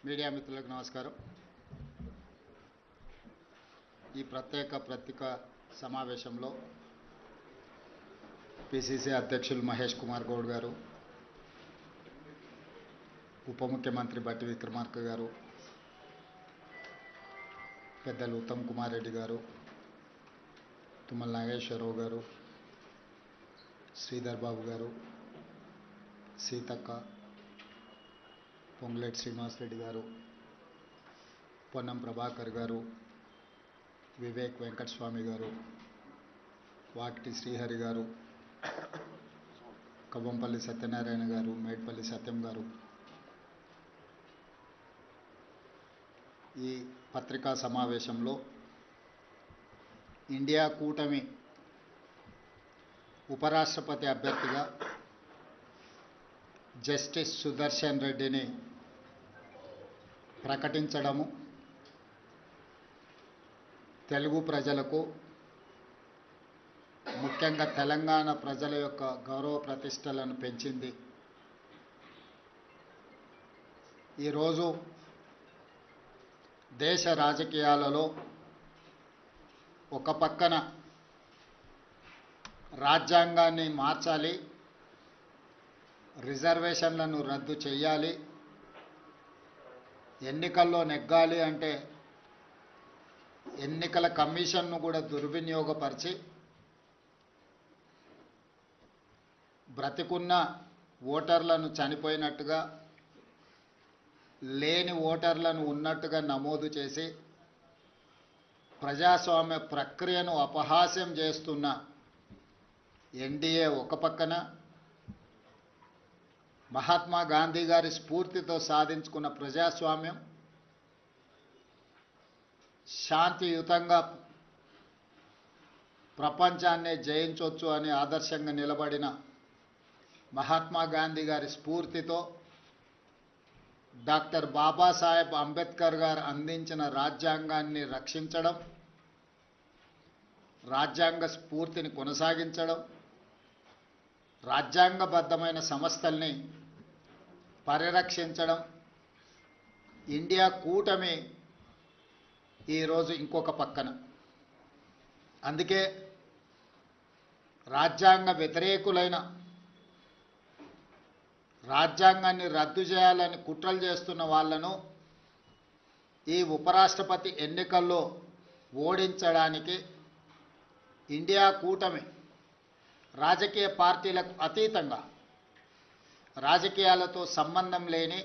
Media మిత్రులకు నమస్కారం. ఈ ప్రత్యేక పత్రికా సమావేశంలో పిసిసి అధ్యక్షులు మహేష్ కుమార్ గౌడ్ గారు, ఉప ముఖ్యమంత్రి బట్టి విక్రమార్క గారు, పెద్దలు ఉత్తమ్ కుమార్ రెడ్డి గారు, తుమ్మల నాగేశ్వరరావు గారు, శ్రీధర్ బాబు గారు, సీతక్క, పొంగులేటి శ్రీనివాస్ రెడ్డి గారు, పొన్నం ప్రభాకర్ గారు, వివేక్ వెంకటస్వామి గారు, వాకిటి శ్రీహరి గారు, కవ్వంపల్లి సత్యనారాయణ గారు, మేడ్పల్లి సత్యం గారు, ఈ పత్రికా సమావేశంలో ఇండియా కూటమి ఉపరాష్ట్రపతి అభ్యర్థిగా జస్టిస్ సుదర్శన్ రెడ్డిని ప్రకటించడము తెలుగు ప్రజలకు, ముఖ్యంగా తెలంగాణ ప్రజల యొక్క గౌరవ ప్రతిష్టలను పెంచింది. ఈరోజు దేశ రాజకీయాలలో ఒక పక్కన రాజ్యాంగాన్ని మార్చాలి, రిజర్వేషన్లను రద్దు చేయాలి, ఎన్నికల్లో నెగ్గాలి అంటే ఎన్నికల కమిషన్ను కూడా దుర్వినియోగపరిచి బ్రతికున్న ఓటర్లను చనిపోయినట్టుగా, లేని ఓటర్లను ఉన్నట్టుగా నమోదు చేసి ప్రజాస్వామ్య ప్రక్రియను అపహాస్యం చేస్తున్న ఎన్డీఏ ఒక పక్కన, మహాత్మా గాంధీ గారి స్ఫూర్తితో సాధించుకున్న ప్రజాస్వామ్యం, శాంతియుతంగా ప్రపంచాన్నే జయించవచ్చు అని ఆదర్శంగా నిలబడిన మహాత్మా గాంధీ గారి స్ఫూర్తితో డాక్టర్ బాబాసాహెబ్ అంబేద్కర్ గారు అందించిన రాజ్యాంగాన్ని రక్షించడం, రాజ్యాంగ స్ఫూర్తిని కొనసాగించడం, రాజ్యాంగబద్ధమైన సంస్థల్ని పరిరక్షించడం, ఇండియా కూటమి ఈరోజు ఇంకొక పక్కన. అందుకే రాజ్యాంగ వ్యతిరేకులైన, రాజ్యాంగాన్ని రద్దు చేయాలని కుట్రలు చేస్తున్న వాళ్ళను ఈ ఉపరాష్ట్రపతి ఎన్నికల్లో ఓడించడానికి ఇండియా కూటమి రాజకీయ పార్టీలకు అతీతంగా, రాజకీయాలతో సంబంధం లేని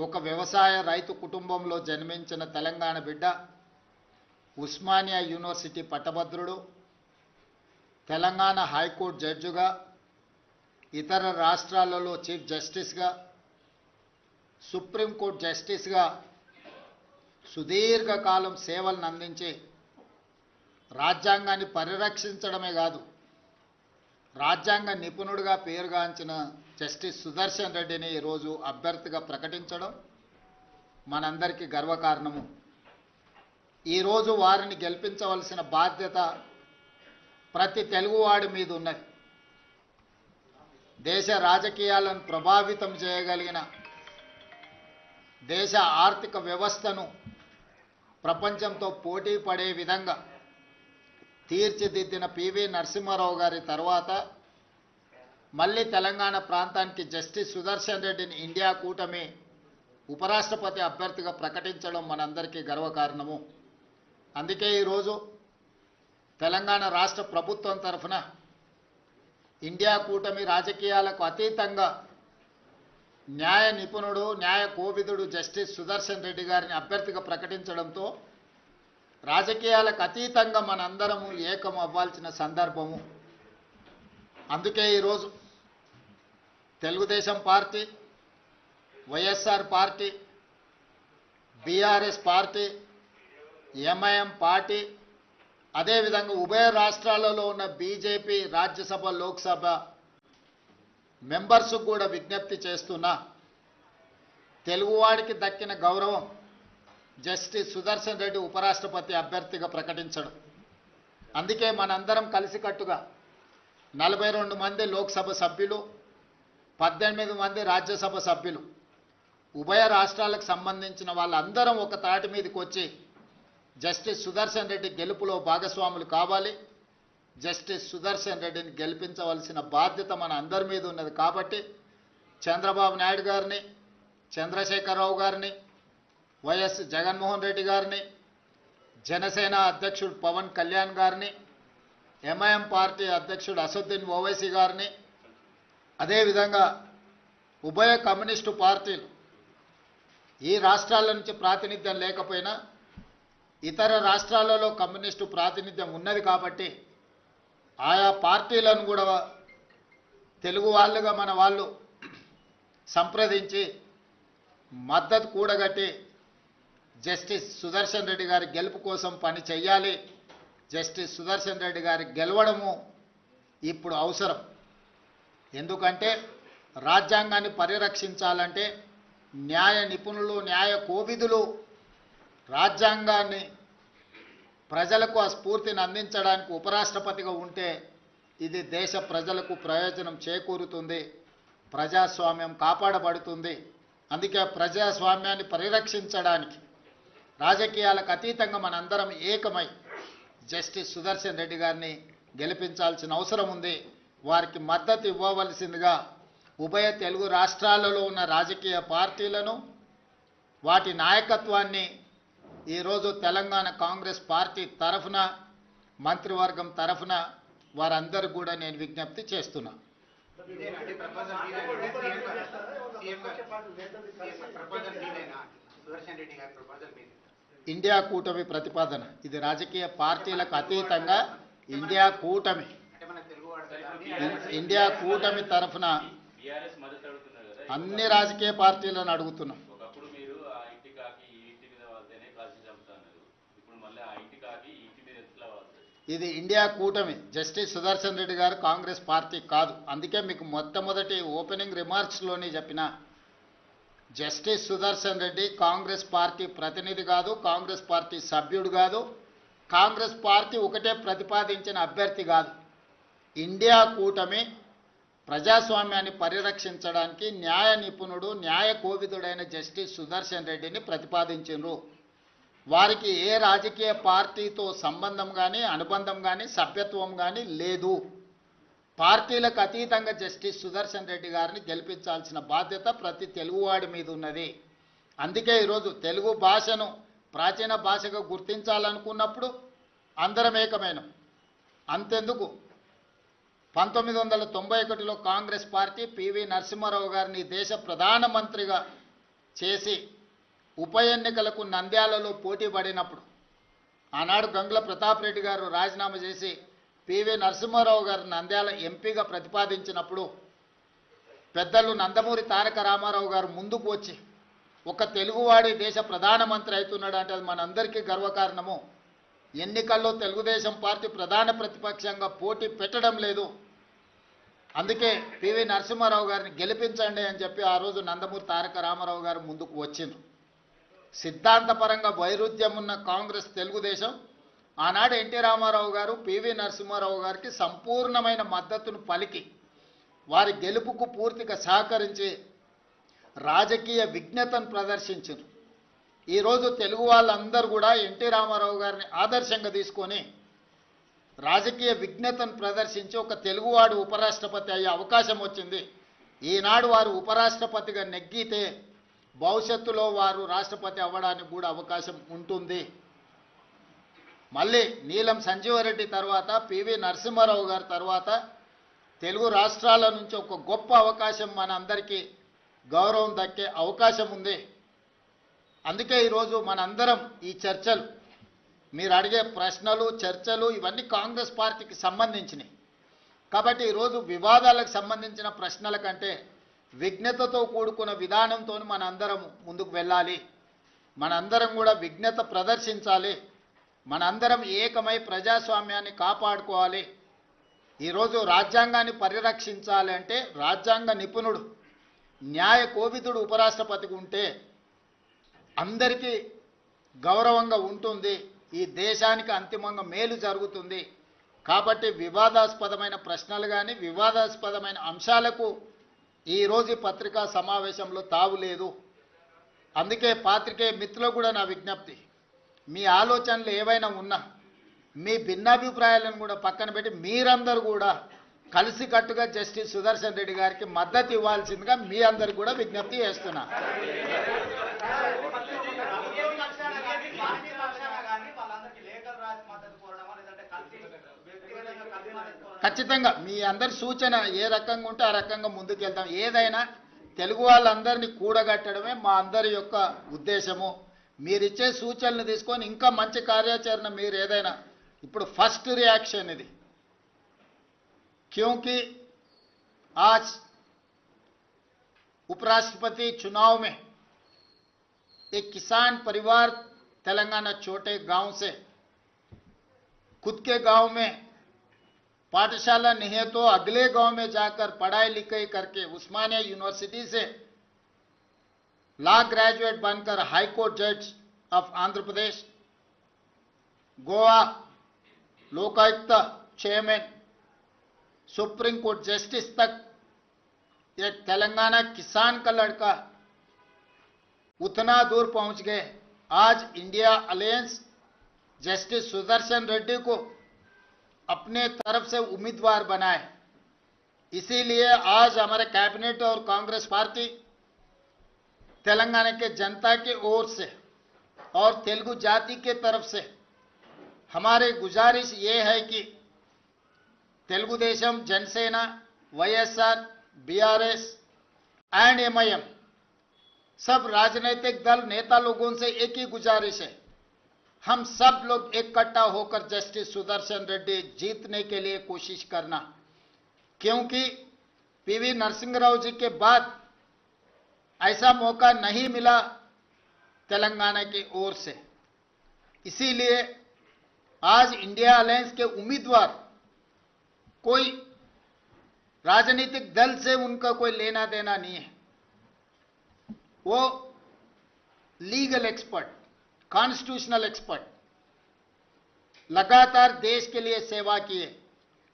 ఒక వ్యవసాయ రైతు కుటుంబంలో జన్మించిన తెలంగాణ బిడ్డ, ఉస్మానియా యూనివర్సిటీ పట్టభద్రుడు, తెలంగాణ హైకోర్టు జడ్జిగా, ఇతర రాష్ట్రాలలో చీఫ్ జస్టిస్గా, సుప్రీంకోర్టు జస్టిస్గా సుదీర్ఘకాలం సేవలను అందించి రాజ్యాంగాన్ని పరిరక్షించడమే కాదు, రాజ్యాంగ నిపుణుడిగా పేరుగాంచిన జస్టిస్ సుదర్శన్ రెడ్డిని ఈరోజు అభ్యర్థిగా ప్రకటించడం మనందరికీ గర్వకారణము. ఈరోజు వారిని గెలిపించవలసిన బాధ్యత ప్రతి తెలుగువాడి మీద ఉన్నది. దేశ రాజకీయాలను ప్రభావితం చేయగలిగిన, దేశ ఆర్థిక వ్యవస్థను ప్రపంచంతో పోటీ పడే విధంగా తీర్చిదిద్దిన పివి నరసింహారావు గారి తర్వాత మళ్ళీ తెలంగాణ ప్రాంతానికి జస్టిస్ సుదర్శన్ రెడ్డిని ఇండియా కూటమి ఉపరాష్ట్రపతి అభ్యర్థిగా ప్రకటించడం మనందరికీ గర్వకారణము. అందుకే ఈరోజు తెలంగాణ రాష్ట్ర ప్రభుత్వం తరఫున ఇండియా కూటమి రాజకీయాలకు అతీతంగా న్యాయ నిపుణుడు, న్యాయ కోవిదుడు జస్టిస్ సుదర్శన్ రెడ్డి గారిని అభ్యర్థిగా ప్రకటించడంతో రాజకీయాలకు అతీతంగా మనందరము ఏకం అవ్వాల్సిన సందర్భము. అందుకే ఈరోజు Telugu Desam party, YSR party, BRS party, MIM party, అదేవిధంగా ఉభయ రాష్ట్రాలలో ఉన్న బీజేపీ రాజ్యసభ, లోక్సభ మెంబర్స్కు కూడా విజ్ఞప్తి చేస్తున్నా, తెలుగువాడికి దక్కిన గౌరవం జస్టిస్ సుదర్శన్ రెడ్డి ఉపరాష్ట్రపతి అభ్యర్థిగా ప్రకటించడం. అందుకే మనందరం కలిసికట్టుగా 42 మంది లోక్సభ సభ్యులు, 18 మంది రాజ్యసభ సభ్యులు ఉభయ రాష్ట్రాలకు సంబంధించిన వాళ్ళందరం ఒక తాటి మీదకి వచ్చి జస్టిస్ సుదర్శన్ రెడ్డి గెలుపులో భాగస్వాములు కావాలి. జస్టిస్ సుదర్శన్ రెడ్డిని గెలిపించవలసిన బాధ్యత మన అందరి మీద ఉన్నది. కాబట్టి చంద్రబాబు నాయుడు గారిని, చంద్రశేఖరరావు గారిని, వైఎస్ జగన్మోహన్ రెడ్డి గారిని, జనసేన అధ్యక్షుడు పవన్ కళ్యాణ్ గారిని, ఎంఐఎం పార్టీ అధ్యక్షుడు అసదుద్దీన్ ఓవైసీ గారిని, అదేవిధంగా ఉభయ కమ్యూనిస్టు పార్టీలు ఈ రాష్ట్రాల నుంచి ప్రాతినిధ్యం లేకపోయినా ఇతర రాష్ట్రాలలో కమ్యూనిస్టు ప్రాతినిధ్యం ఉన్నది కాబట్టి ఆయా పార్టీలను కూడా తెలుగు వాళ్ళుగా మన వాళ్ళు సంప్రదించి మద్దతు కూడగట్టి జస్టిస్ సుదర్శన్ రెడ్డి గారి గెలుపు కోసం పని చేయాలి. జస్టిస్ సుదర్శన్ రెడ్డి గారి గెలవడము ఇప్పుడు అవసరం. ఎందుకంటే రాజ్యాంగాన్ని పరిరక్షించాలంటే న్యాయ నిపుణులు, న్యాయ కోవిదులు రాజ్యాంగాన్ని ప్రజలకు ఆ స్ఫూర్తిని అందించడానికి ఉపరాష్ట్రపతిగా ఉంటే ఇది దేశ ప్రజలకు ప్రయోజనం చేకూరుతుంది, ప్రజాస్వామ్యం కాపాడబడుతుంది. అందుకే ప్రజాస్వామ్యాన్ని పరిరక్షించడానికి రాజకీయాలకు అతీతంగా మనందరం ఏకమై జస్టిస్ సుదర్శన్ రెడ్డి గారిని గెలిపించాల్సిన అవసరం ఉంది. వారికి మద్దతు ఇవ్వవలసిందిగా ఉభయ తెలుగు రాష్ట్రాలలో ఉన్న రాజకీయ పార్టీలను, వాటి నాయకత్వాన్ని ఈరోజు తెలంగాణ కాంగ్రెస్ పార్టీ తరఫున, మంత్రివర్గం తరఫున వారందరూ కూడా నేను విజ్ఞప్తి చేస్తున్నా. ఇండియా కూటమి ప్రతిపాదన ఇది రాజకీయ పార్టీలకు అతీతంగా ఇండియా కూటమి తరఫున అన్ని రాజకీయ పార్టీలను అడుగుతున్నాం. ఇది ఇండియా కూటమి. జస్టిస్ సుదర్శన్ రెడ్డి గారు కాంగ్రెస్ పార్టీ కాదు. అందుకే మీకు మొట్టమొదటి ఓపెనింగ్ రిమార్క్స్లోనే చెప్పిన జస్టిస్ సుదర్శన్ రెడ్డి కాంగ్రెస్ పార్టీ ప్రతినిధి కాదు, కాంగ్రెస్ పార్టీ సభ్యుడు కాదు, కాంగ్రెస్ పార్టీ ఒకటే ప్రతిపాదించిన అభ్యర్థి కాదు. ఇండియా కూటమి ప్రజాస్వామ్యాన్ని పరిరక్షించడానికి న్యాయ నిపుణుడు, న్యాయ కోవిదుడైన జస్టిస్ సుదర్శన్ రెడ్డిని ప్రతిపాదించారు. వారికి ఏ రాజకీయ పార్టీతో సంబంధం కానీ, అనుబంధం కానీ, సభ్యత్వం కానీ లేదు. పార్టీలకు అతీతంగా జస్టిస్ సుదర్శన్ రెడ్డి గారిని గెలిపించాల్సిన బాధ్యత ప్రతి తెలుగువాడి మీద ఉన్నది. అందుకే ఈరోజు తెలుగు భాషను ప్రాచీన భాషగా గుర్తించాలనుకున్నప్పుడు అందరం ఏకమైనం. అంతెందుకు 1991లో కాంగ్రెస్ పార్టీ పివి నరసింహారావు గారిని దేశ ప్రధానమంత్రిగా చేసి ఉప ఎన్నికలకు నంద్యాలలో పోటీ పడినప్పుడు ఆనాడు గంగుల ప్రతాప్ రెడ్డి గారు రాజీనామా చేసి పివి నరసింహారావు గారు నంద్యాల ఎంపీగా ప్రతిపాదించినప్పుడు పెద్దలు నందమూరి తారక రామారావు గారు ముందుకు వచ్చి ఒక తెలుగువాడి దేశ ప్రధానమంత్రి అవుతున్నాడు అంటే అది మనందరికీ గర్వకారణము. ఎన్నికల్లో తెలుగుదేశం పార్టీ ప్రధాన ప్రతిపక్షంగా పోటీ పెట్టడం లేదు, అందుకే పివి నరసింహారావు గారిని గెలిపించండి అని చెప్పి ఆ రోజు నందమూరి తారక రామారావు గారు ముందుకు వచ్చిండ్రు. సిద్ధాంతపరంగా వైరుధ్యం ఉన్న కాంగ్రెస్, తెలుగుదేశం ఆనాడు ఎన్టీ రామారావు గారు పివి నరసింహారావు గారికి సంపూర్ణమైన మద్దతును పలికి వారి గెలుపుకు పూర్తిగా సహకరించి రాజకీయ విజ్ఞతను ప్రదర్శించారు. ఈరోజు తెలుగు వాళ్ళందరూ కూడా ఎన్టీ రామారావు గారిని ఆదర్శంగా తీసుకొని రాజకీయ విజ్ఞతను ప్రదర్శించి ఒక తెలుగువాడు ఉపరాష్ట్రపతి అయ్యే అవకాశం వచ్చింది. ఈనాడు వారు ఉపరాష్ట్రపతిగా నెగ్గితే భవిష్యత్తులో వారు రాష్ట్రపతి అవ్వడానికి కూడా అవకాశం ఉంటుంది. మళ్ళీ నీలం సంజీవరెడ్డి తర్వాత పివి నరసింహారావు గారి తర్వాత తెలుగు రాష్ట్రాల నుంచి ఒక గొప్ప అవకాశం మన అందరికీ గౌరవం దక్కే అవకాశం ఉంది. అందుకే ఈరోజు మనందరం ఈ చర్చలు, మీరు అడిగే ప్రశ్నలు, చర్చలు ఇవన్నీ కాంగ్రెస్ పార్టీకి సంబంధించినవి. కాబట్టి ఈరోజు వివాదాలకు సంబంధించిన ప్రశ్నల కంటే విజ్ఞతతో కూడుకున్న విధానంతో మనందరం ముందుకు వెళ్ళాలి. మనందరం కూడా విజ్ఞత ప్రదర్శించాలి. మనందరం ఏకమై ప్రజాస్వామ్యాన్ని కాపాడుకోవాలి. ఈరోజు రాజ్యాంగాన్ని పరిరక్షించాలి అంటే రాజ్యాంగ నిపుణుడు, న్యాయ కోవిదుడు ఉపరాష్ట్రపతిగా ఉంటే అందరికీ గౌరవంగా ఉంటుంది, ఈ దేశానికి అంతిమంగా మేలు జరుగుతుంది. కాబట్టి వివాదాస్పదమైన ప్రశ్నలు కానీ, వివాదాస్పదమైన అంశాలకు ఈరోజు పత్రికా సమావేశంలో తావు లేదు. అందుకే పాత్రికేయ మిత్రులకు కూడా నా విజ్ఞప్తి, మీ ఆలోచనలు ఏవైనా ఉన్నా మీ భిన్నాభిప్రాయాలను కూడా పక్కన పెట్టి మీరందరూ కూడా కలిసికట్టుగా జస్టిస్ సుదర్శన్ రెడ్డి గారికి మద్దతు ఇవ్వాల్సిందిగా మీ అందరు కూడా విజ్ఞప్తి చేస్తున్నా. ఖచ్చితంగా మీ అందరి సూచన ఏ రకంగా ఉంటే ఆ రకంగా ముందుకెళ్తాం. ఏదైనా తెలుగు వాళ్ళందరినీ కూడగట్టడమే మా అందరి యొక్క ఉద్దేశము. మీరిచ్చే సూచనలు తీసుకొని ఇంకా మంచి కార్యాచరణ మీరు ఏదైనా ఇప్పుడు फर्स्ट रिएक्शन ఇది, क्योंकि आज उपराष्ट्रपति चुनाव में एक किसान परिवार तेलंगाना छोटे गांव से खुद के गांव में पाठशाला नहीं है तो अगले गांव में जाकर पढ़ाई लिखाई करके उस्मानिया यूनिवर्सिटी से लॉ ग्रेजुएट बनकर हाई कोर्ट जज of Andhra Pradesh, Goa Lokayukta chairman, supreme court justice तक एक तेलंगाना किसान का लड़का उतना दूर पहुंच गए। आज India alliance justice Sudarshan Reddy को अपने तरफ से उम्मीदवार बनाए। इसीलिए आज हमारे कैबिनेट और कांग्रेस पार्टी तेलंगाना के जनता की ओर से और तेलुगु जाति के तरफ से हमारी गुजारिश ये है कि Telugu Desam, Jana Sena, YSR, BRS and MIM सब राजनीतिक दल नेता लोगों से एक ही गुजारिश है, हम सब लोग इकट्ठा होकर जस्टिस सुदर्शन रेड्डी जीतने के लिए कोशिश करना। क्योंकि पीवी नरसिंह राव जी के बाद ऐसा मौका नहीं मिला तेलंगाना की ओर से। इसीलिए आज इंडिया अलायंस के उम्मीदवार कोई राजनीतिक दल से उनका कोई लेना देना नहीं है, वो लीगल एक्सपर्ट, कॉन्स्टिट्यूशनल एक्सपर्ट, लगातार देश के लिए सेवा किए।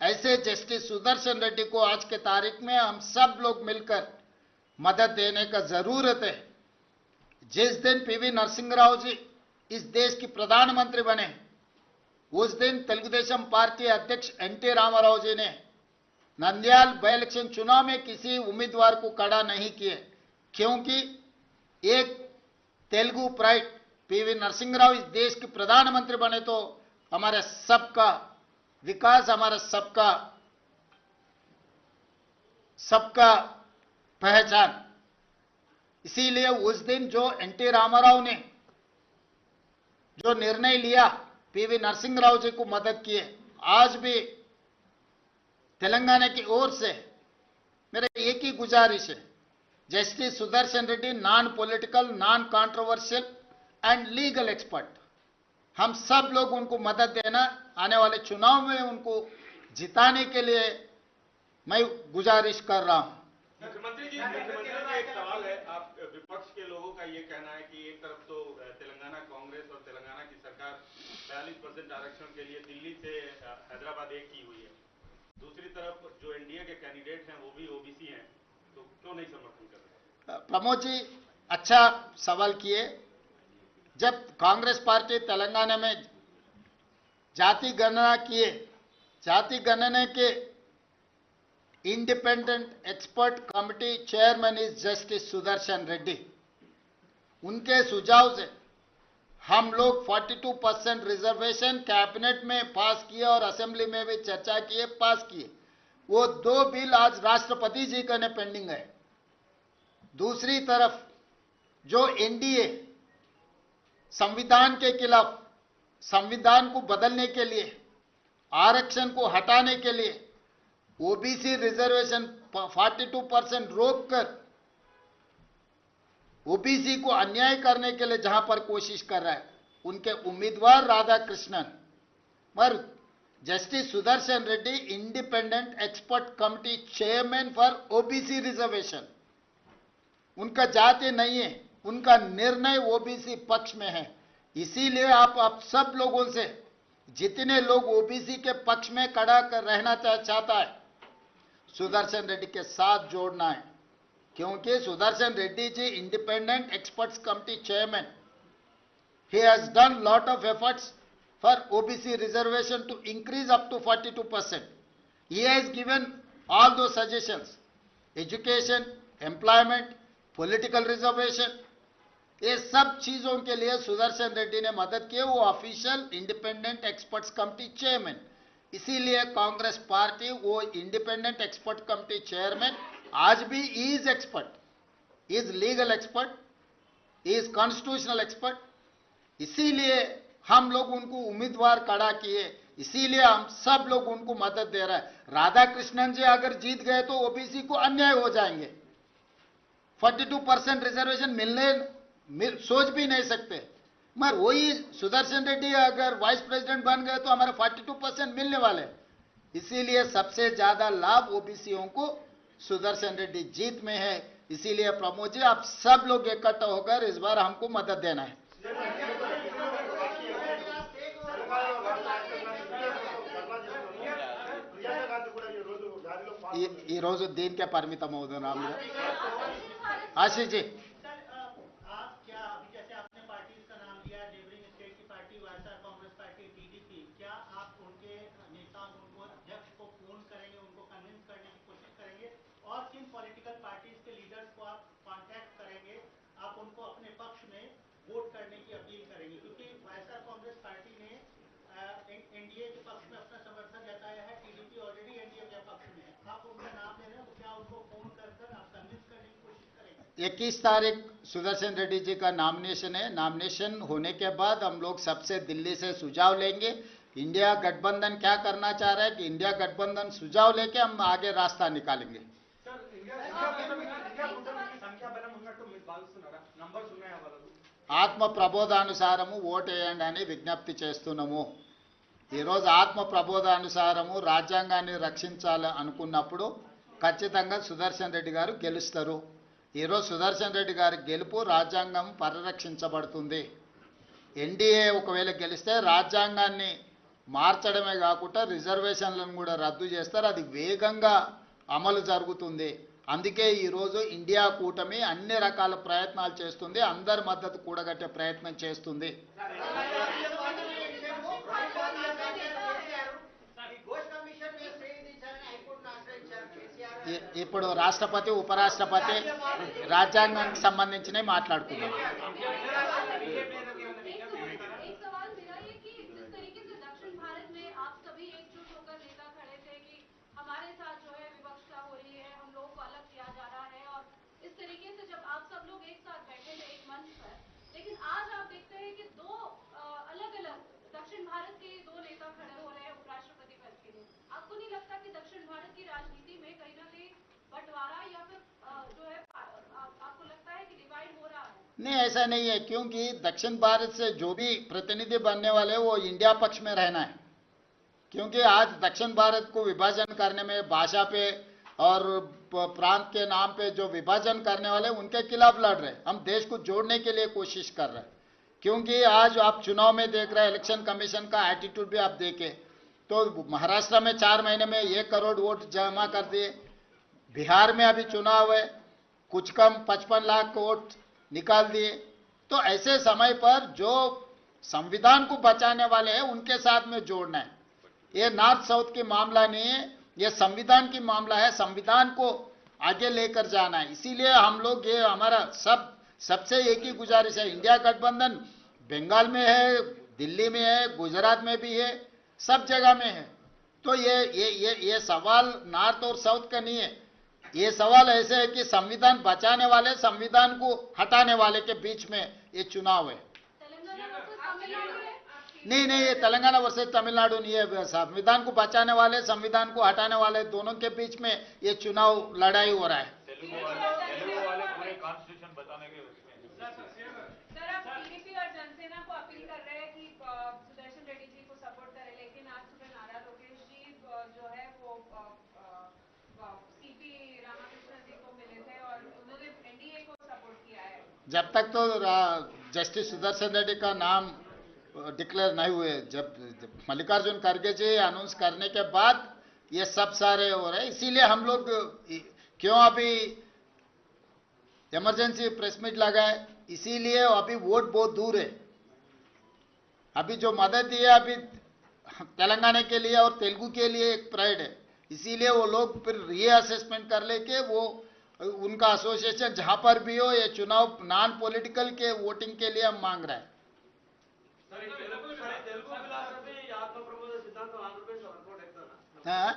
ऐसे जस्टिस सुदर्शन रेड्डी को आज के तारीख में हम सब लोग मिलकर मदद देने का जरूरत है। जिस दिन पीवी नरसिंह राव जी इस देश की प्रधानमंत्री बने उस दिन तेलुगुदेशम पार्टी अध्यक्ष एनटी रामाराव जी ने नंदयाल बाई इलेक्शन चुनाव में किसी उम्मीदवार को खड़ा नहीं किए, क्योंकि एक तेलुगु प्राइड पीवी नरसिंह राव इस देश के प्रधानमंत्री बने तो हमारे सबका विकास, हमारा सबका पहचान। इसीलिए उस दिन जो एनटी रामाराव ने जो निर्णय लिया, पीवी नरसिंह राव जी को मदद किए। आज भी तेलंगाना की ओर से मेरा एक ही गुजारिश है, justice Sudarshan Reddy non political, non controversial and legal expert, हम सब लोग उनको मदद देना। आने वाले चुनाव में उनको जिताने के लिए मैं गुजारिश कर रहा हूं। मुख्यमंत्री जी, एक सवाल है, आप विपक्ष के लोगों का ये कहना है कि एक तरफ तो तेलंगाना कांग्रेस और तेलंगाना की सरकार 42% आरक्षण के लिए दिल्ली से हैदराबाद एक की हुई है, दूसरी तरफ जो एनडीए के कैंडिडेट हैं वो भी ओबीसी हैं, तो क्यों नहीं समर्थन कर रहे? प्रमोद जी अच्छा सवाल किए। जब कांग्रेस पार्टी तेलंगाना में जाति गणना किए, जाति गणना के independent expert committee chairman is justice Sudarshan Reddy, उनके सुझाव से हम लोग 42% रिजर्वेशन कैबिनेट में पास किए और असेंबली में भी चर्चा किए, पास किए। वो 2 बिल आज राष्ट्रपति जी का ने पेंडिंग है। दूसरी तरफ जो एनडीए संविधान के खिलाफ, संविधान को बदलने के लिए, आरक्षण को हटाने के लिए ओबीसी रिजर्वेशन 42% रोककर ओबीसी को अन्याय करने के लिए जहां पर कोशिश कर रहा है, उनके उम्मीदवार राधा कृष्णन पर justice Sudarshan Reddy independent expert committee chairman for OBC reservation, उनका जाति नहीं है, उनका निर्णय ओबीसी पक्ष में है। इसीलिए आप सब लोगों से, जितने लोग ओबीसी के पक्ष में खड़ा कर रहना चाहता है, सुदर्शन रेड्डी के साथ जोड़ना है। क्योंकि Sudarshan Reddy ji independent experts committee chairman, he has done lot of efforts for OBC reservation to increase up to 42%. He has given all those suggestions, education, employment, political reservation, ये सब चीजों के लिए सुदर्शन रेड्डी ने मदद की। वो official independent experts committee chairman, इसीलिए कांग्रेस पार्टी वो इंडिपेंडेंट एक्सपर्ट कमिटी चेयरमैन आज भी is expert, is legal expert, is constitutional expert. इसीलिए हम लोग उनको उम्मीदवार खड़ा किए, इसीलिए हम सब लोग उनको मदद दे रहे हैं। राधा कृष्णन जी अगर जीत गए तो ओबीसी को अन्याय हो जाएंगे, 42% रिजर्वेशन सोच भी नहीं सकते। मगर वही सुदर्शन रेड्डी अगर वाइस प्रेसिडेंट बन गए तो हमारे 42% मिलने वाले। इसीलिए सबसे ज्यादा लाभ ओबीसीओं को सुदर्शन रेड्डी जीत में है। इसीलिए प्रमोद जी आप सब लोग इकट्ठा होकर इस बार हमको मदद देना है। ఈ రోజు దీనికే పరిమితం అవుతుంది రాములు గారు। ఆశీష్ जी, आप क्या अभी जैसे आपने पार्टी का नाम लिया, नेबरिंग स्टेट की party YSR Congress party TDP, क्या आप उनके नेताओं उनको अध्यक्ष को फोन करेंगे, उनको कन्विंस करने की कोशिश करेंगे, और किन पॉलिटिकल पार्टीज के लीडर्स को आप कांटेक्ट करेंगे, आप उनको अपने पक्ष में वोट करने की अपील करेंगे? क्योंकि वाईएसआर कांग्रेस पार्टी ने एनडीए के पक्ष में अपना समर्थन जताया है, टीडीपी ऑलरेडी एनडीए के पक्ष में है, आप उनका नाम ले रहे हैं, तो क्या उनको फोन कर आप कन्विंस करने की कोशिश करेंगे? 21 तारीख सुदर्शन रेड्डी जी का नॉमिनेशन है। नॉमिनेशन होने के बाद हम लोग सबसे दिल्ली से सुझाव लेंगे। इंडिया गठबंधन क्या करना चाह रहा है कि इंडिया गठबंधन सुझाव लेके हम आगे रास्ता निकालेंगे। ఆత్మ ప్రబోధానుసారము ఓటేయండి అని విజ్ఞప్తి చేస్తున్నాము। ఈరోజు ఆత్మ ప్రబోధానుసారము రాజ్యాంగాన్ని రక్షించాలి అనుకున్నప్పుడు ఖచ్చితంగా సుదర్శన్ రెడ్డి గారు గెలుస్తారు। ఈరోజు సుదర్శన్ రెడ్డి గారి గెలుపు రాజ్యాంగం పరిరక్షించబడుతుంది। ఎన్డీఏ ఒకవేళ గెలిస్తే రాజ్యాంగాన్ని మార్చడమే కాకుండా రిజర్వేషన్లను కూడా రద్దు చేస్తారు, అది వేగంగా అమలు జరుగుతుంది। అందుకే ఈరోజు ఇండియా కూటమి అన్ని రకాల ప్రయత్నాలు చేస్తుంది, అందరి మద్దతు కూడగట్టే ప్రయత్నం చేస్తుంది। ఇప్పుడు రాష్ట్రపతి ఉపరాష్ట్రపతి రాజ్యాంగానికి సంబంధించినవి మాట్లాడుకుందాం। एक सवाल मेरा ये कि जिस तरीके से दक्षिण भारत में आप सभी एकजुट होकर नेता खड़े थे कि हमारे साथ जो है विवक्षता हो रही है, हम लोगों को अलग किया जा रहा है, और इस तरीके से जब आप सब लोग एक साथ बैठे थे एक मंच पर, लेकिन आज आप देखते हैं कि दो अलग अलग दक्षिण भारत के दो नेता खड़े हो रहे हैं उपराष्ट्रपति पद के लिए। आपको नहीं लगता कि दक्षिण भारत की राजनीति में कहीं ना कहीं बंटवारा या फिर जो है आपको लगता है कि डिवाइड हो रहा है? नहीं, ऐसा नहीं है, क्योंकि दक्षिण भारत से जो भी प्रतिनिधि बनने वाले वो इंडिया पक्ष में रहना है। क्योंकि आज दक्षिण भारत को विभाजन करने में भाषा पे और प्रांत के नाम पे जो विभाजन करने वाले उनके खिलाफ लड़ रहे हैं। हम देश को जोड़ने के लिए कोशिश कर रहे हैं। क्योंकि आज आप चुनाव में देख रहे हैं, इलेक्शन कमीशन का एटीट्यूड भी आप देखें तो महाराष्ट्र में 4 महीने में 1 करोड़ वोट जमा कर दिए, बिहार में अभी चुनाव है, कुछ कम 55 लाख वोट निकाल दिए। तो ऐसे समय पर जो संविधान को बचाने वाले हैं उनके साथ में जोड़ना है। ये नॉर्थ साउथ की मामला नहीं है, ये संविधान की मामला है, संविधान को आगे लेकर जाना है। इसीलिए हम लोग ये हमारा सबसे एक ही गुजारिश है, इंडिया गठबंधन बंगाल में है, दिल्ली में है, गुजरात में भी है, सब जगह में है। तो ये सवाल नॉर्थ और साउथ का नहीं है, ये सवाल ऐसे है कि संविधान बचाने वाले संविधान को हटाने वाले के बीच में ये चुनाव है। तेलंगाना वर्सेस तमिलनाडु है? नहीं, ये तेलंगाना वर्सेस तमिलनाडु नहीं है, संविधान को बचाने वाले संविधान को हटाने वाले दोनों के बीच में ये चुनाव लड़ाई हो रहा है। तेलुगु वाले पूरे कॉन्स्टिट्यूशन बताने के सर, आप टीडीपी और जनसेना को अपील कर रहे हैं कि सुदर्शन रेड्डी जी को सपोर्ट करें, लेकिन आज सुबह नारा लोकेश जी जो है वो सीपी रामाकृष्णन जी को मिले थे और उन्होंने एनडीए को सपोर्ट किया है। जब तक तो जस्टिस सुदर्शन रेड्डी का नाम डिक्लेयर नहीं हुए, जब मल्लिकार्जुन खड़गे जी अनाउंस करने के बाद ये सब सारे हो रहे हैं। इसीलिए हम लोग क्यों अभी इमरजेंसी प्रेस मीट लगाए, इसीलिए अभी वोट बहुत दूर है। अभी जो मदद दी है अभी तेलंगाना के लिए और तेलुगु के लिए एक प्राइड है, इसीलिए वो लोग फिर रीअसेसमेंट कर लेके वो उनका एसोसिएशन जहां पर भी हो ये चुनाव नॉन पॉलिटिकल के वोटिंग के लिए हम मांग रहे हैं। हाँ?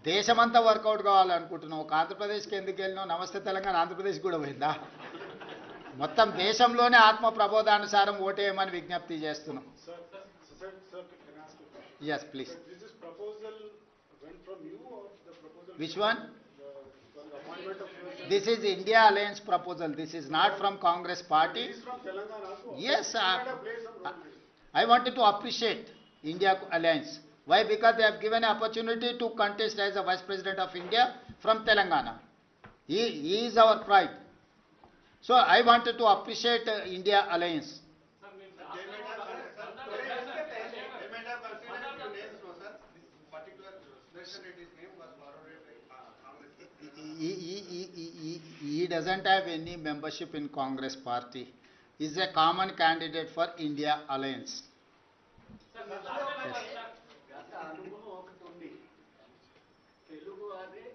దేశమంతా వర్కౌట్ కావాలనుకుంటున్నావు, ఒక ఆంధ్రప్రదేశ్కి ఎందుకు వెళ్ళినావు? నమస్తే తెలంగాణ ఆంధ్రప్రదేశ్ కూడా పోయిందా? మొత్తం దేశంలోనే ఆత్మ ప్రబోధానుసారం ఓటేయమని విజ్ఞప్తి చేస్తున్నాం. Yes, please. This is proposal went from you or the proposal? Which one? The appointment of This is India Alliance proposal. This is not from Congress party. This is from Telangana also. Yes, Telangana plays some role. I wanted to appreciate India Alliance. Why? Because they have given an opportunity to contest as a Vice President of India from Telangana. He is our pride. So I wanted to appreciate India Alliance. He doesn't have any membership in Congress party. He is a common candidate for India Alliance. గత అనుభవం ఒకటి ఉంది. తెలుగు వారే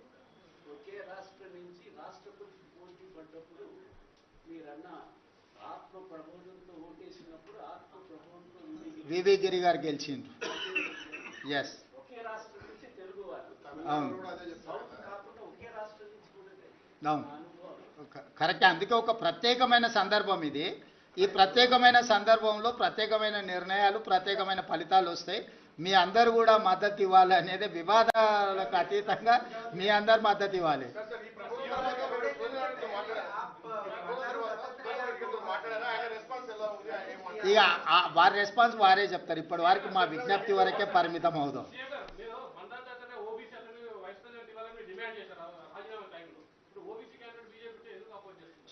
ఒకే రాష్ట్రం నుంచి రాష్ట్రపతి పోటీ పడ్డప్పుడు మీరన్న ఆత్మ ప్రబోధంతో ఓటేసినప్పుడు ఆత్మ ప్రబోధంతో వివి గిరి గారు గెలిచిండ్రు. ఎస్, ఒకే రాష్ట్రం నుంచి తెలుగు వారు అవును సౌత్ కాకుండా ఒకే రాష్ట్రం నుంచి కూడా అవును అనుభవం. కరెక్ట్. అందుకే ఒక ప్రత్యేకమైన సందర్భం ఇది. ఈ ప్రత్యేకమైన సందర్భంలో ప్రత్యేకమైన నిర్ణయాలు, ప్రత్యేకమైన ఫలితాలు వస్తాయి. మీ అందరు కూడా మద్దతు ఇవ్వాలి అనేది, వివాదాలకు అతీతంగా మీ అందరు మద్దతు ఇవ్వాలి. ఇక వారి రెస్పాన్స్ వారే చెప్తారు. ఇప్పటి వరకు మా విజ్ఞప్తి వరకే పరిమితం అవుదాం.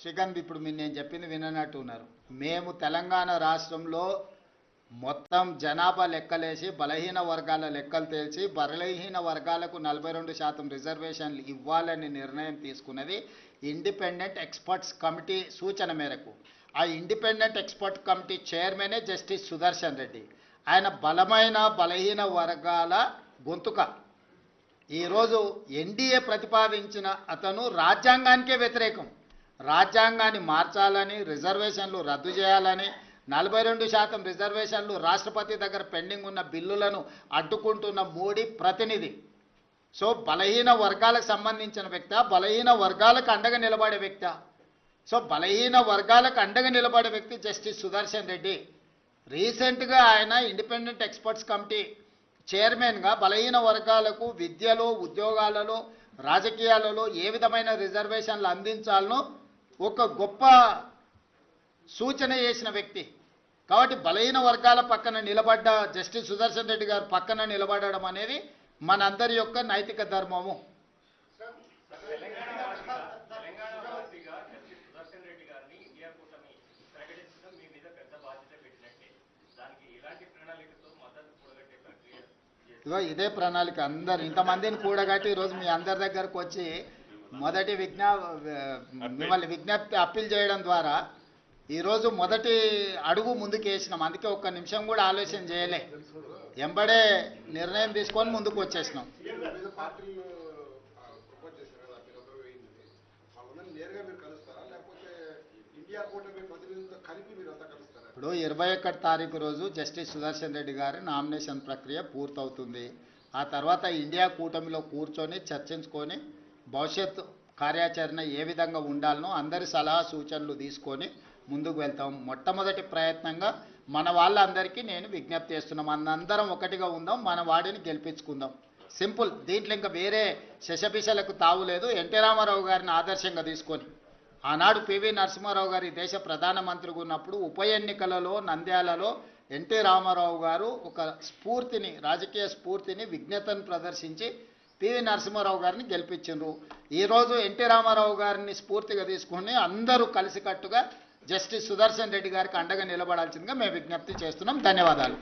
శ్రీకాంత్, ఇప్పుడు మీరు నేను చెప్పింది విననట్టు ఉన్నారు. మేము తెలంగాణ రాష్ట్రంలో మొత్తం జనాభా లెక్కలేసి బలహీన వర్గాల లెక్కలు తేల్చి బలహీన వర్గాలకు 42% రిజర్వేషన్లు ఇవ్వాలని నిర్ణయం తీసుకున్నది ఇండిపెండెంట్ ఎక్స్పర్ట్స్ కమిటీ సూచన మేరకు. ఆ ఇండిపెండెంట్ ఎక్స్పర్ట్ కమిటీ చైర్మనే జస్టిస్ సుదర్శన్ రెడ్డి. ఆయన బలమైన బలహీన వర్గాల గొంతుక. ఈరోజు ఎన్డీఏ ప్రతిపాదించిన అతను రాజ్యాంగానికే వ్యతిరేకం. రాజ్యాంగాన్ని మార్చాలని, రిజర్వేషన్లు రద్దు చేయాలని, 42% రిజర్వేషన్లు రాష్ట్రపతి దగ్గర పెండింగ్ ఉన్న బిల్లులను అడ్డుకుంటున్న మోడీ ప్రతినిధి. సో బలహీన వర్గాలకు సంబంధించిన వ్యక్తి, బలహీన వర్గాలకు అండగా నిలబడే వ్యక్తి. సో బలహీన వర్గాలకు అండగా నిలబడే వ్యక్తి జస్టిస్ సుదర్శన్ రెడ్డి. రీసెంట్గా ఆయన ఇండిపెండెంట్ ఎక్స్పర్ట్స్ కమిటీ చైర్మన్గా బలహీన వర్గాలకు విద్యలో, ఉద్యోగాలలో, రాజకీయాలలో ఏ విధమైన రిజర్వేషన్లు అందించాలనో ఒక గొప్ప సూచన చేసిన వ్యక్తి. కాబట్టి బలహీన వర్గాల పక్కన నిలబడ్డ జస్టిస్ సుదర్శన్ రెడ్డి గారు పక్కన నిలబడడం అనేది మనందరి యొక్క నైతిక ధర్మము. ఇగో ఇదే ప్రణాళిక. అందరు ఇంతమందిని కూడగట్టి ఈరోజు మీ అందరి దగ్గరకు వచ్చి మొదటి మిమ్మల్ని విజ్ఞప్తి అప్పీల్ చేయడం ద్వారా ఈరోజు మొదటి అడుగు ముందుకు వేసినాం. అందుకే ఒక్క నిమిషం కూడా ఆలోచన చేయలే, ఎంబడే నిర్ణయం తీసుకొని ముందుకు వచ్చేసినాం. ఇప్పుడు 21 తారీఖు రోజు జస్టిస్ సుదర్శన్ రెడ్డి గారి నామినేషన్ ప్రక్రియ పూర్తవుతుంది. ఆ తర్వాత ఇండియా కూటమిలో కూర్చొని చర్చించుకొని భవిష్యత్ కార్యాచరణ ఏ విధంగా ఉండాలనో అందరి సలహా సూచనలు తీసుకొని ముందుకు వెళ్తాం. మొట్టమొదటి ప్రయత్నంగా మన వాళ్ళందరికీ నేను విజ్ఞప్తి చేస్తున్నాం, మనందరం ఒకటిగా ఉందాం, మన వాడిని గెలిపించుకుందాం. సింపుల్. దీంట్లో ఇంకా వేరే శశపిశలకు తావులేదు. ఎన్టీ రామారావు గారిని ఆదర్శంగా తీసుకొని ఆనాడు పివి నరసింహారావు గారి దేశ ప్రధానమంత్రిగా ఉన్నప్పుడు ఉప ఎన్నికలలో నంద్యాలలో ఎన్టీ రామారావు గారు ఒక స్ఫూర్తిని, రాజకీయ స్ఫూర్తిని, విజ్ఞతను ప్రదర్శించి పివి నరసింహారావు గారిని గెలిపించారు. ఈరోజు ఎన్టీ రామారావు గారిని స్ఫూర్తిగా తీసుకొని అందరూ కలిసికట్టుగా జస్టిస్ సుదర్శన్ రెడ్డి గారికి అండగా నిలబడాల్సిందిగా మేము విజ్ఞప్తి చేస్తున్నాం. ధన్యవాదాలు.